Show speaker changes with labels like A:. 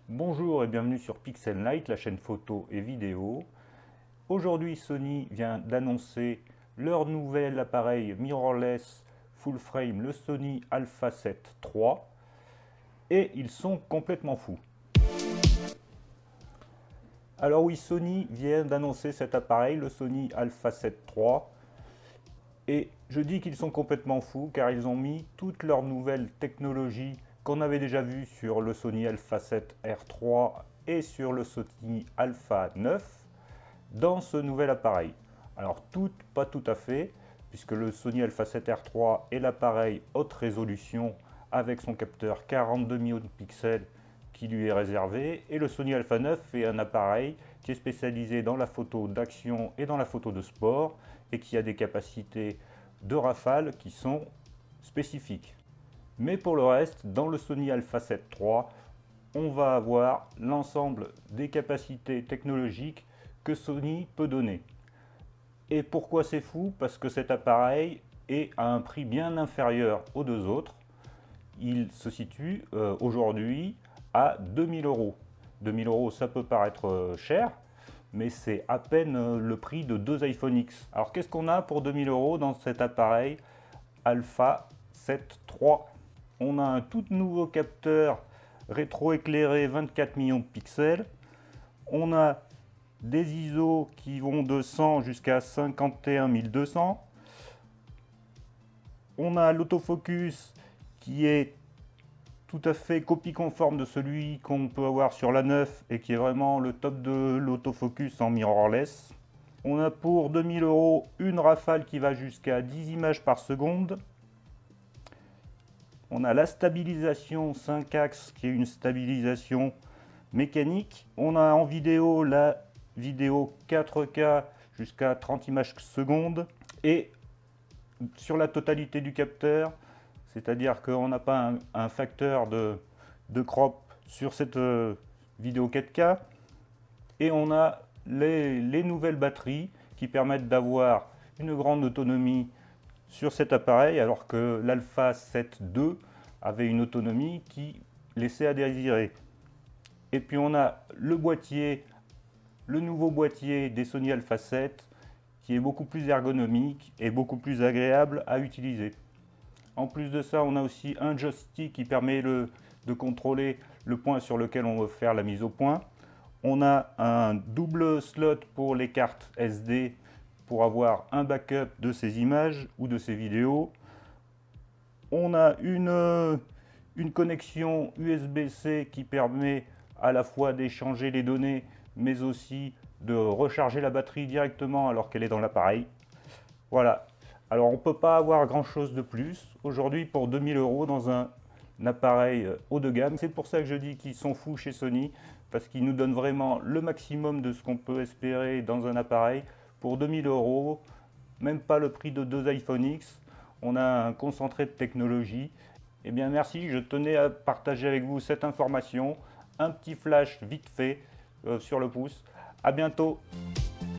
A: Bonjour et bienvenue sur Pixelnight, la chaîne photo et vidéo. Aujourd'hui, Sony vient d'annoncer leur nouvel appareil mirrorless full frame, le Sony Alpha 7 III, et ils sont complètement fous. Alors oui, Sony vient d'annoncer cet appareil, le Sony Alpha 7 III, et je dis qu'ils sont complètement fous car ils ont mis toutes leurs nouvelles technologies qu'on avait déjà vues sur le Sony Alpha 7R3 et sur le Sony Alpha 9 dans ce nouvel appareil. Alors toutes, pas tout à fait, puisque le Sony Alpha 7R3 est l'appareil haute résolution avec son capteur 42 millions de pixels qui lui est réservé, et le Sony Alpha 9 est un appareil qui est spécialisé dans la photo d'action et dans la photo de sport et qui a des capacités de rafale qui sont spécifiques. Mais pour le reste, dans le Sony Alpha 7 III, on va avoir l'ensemble des capacités technologiques que Sony peut donner. Et pourquoi c'est fou? Parce que cet appareil est à un prix bien inférieur aux deux autres. Il se situe aujourd'hui à 2000 €. 2000 €, ça peut paraître cher, mais c'est à peine le prix de deux iPhone X. Alors qu'est-ce qu'on a pour 2000 € dans cet appareil Alpha 7 III? On a un tout nouveau capteur rétroéclairé 24 millions de pixels. On a des ISO qui vont de 100 jusqu'à 51200. On a l'autofocus qui est tout à fait copie conforme de celui qu'on peut avoir sur la 9 et qui est vraiment le top de l'autofocus en mirrorless. On a pour 2000 € une rafale qui va jusqu'à 10 images par seconde. On a la stabilisation 5 axes qui est une stabilisation mécanique. On a en vidéo la vidéo 4K jusqu'à 30 images secondes. Et sur la totalité du capteur, c'est-à-dire qu'on n'a pas un facteur de crop sur cette vidéo 4K. Et on a les nouvelles batteries qui permettent d'avoir une grande autonomie sur cet appareil, alors que l'Alpha 7 II avait une autonomie qui laissait à désirer. Et puis on a le boîtier, le nouveau boîtier des Sony Alpha 7, qui est beaucoup plus ergonomique et beaucoup plus agréable à utiliser. En plus de ça, on a aussi un joystick qui permet de contrôler le point sur lequel on veut faire la mise au point. On a un double slot pour les cartes SD pour avoir un backup de ces images ou de ces vidéos. On a une connexion USB-C qui permet à la fois d'échanger les données, mais aussi de recharger la batterie directement alors qu'elle est dans l'appareil. Voilà. Alors on ne peut pas avoir grand chose de plus aujourd'hui pour 2000 € dans un appareil haut de gamme. C'est pour ça que je dis qu'ils sont fous chez Sony, parce qu'ils nous donnent vraiment le maximum de ce qu'on peut espérer dans un appareil pour 2000 €, même pas le prix de deux iPhone X. On a un concentré de technologie. Eh bien merci, je tenais à partager avec vous cette information, un petit flash vite fait sur le pouce. À bientôt.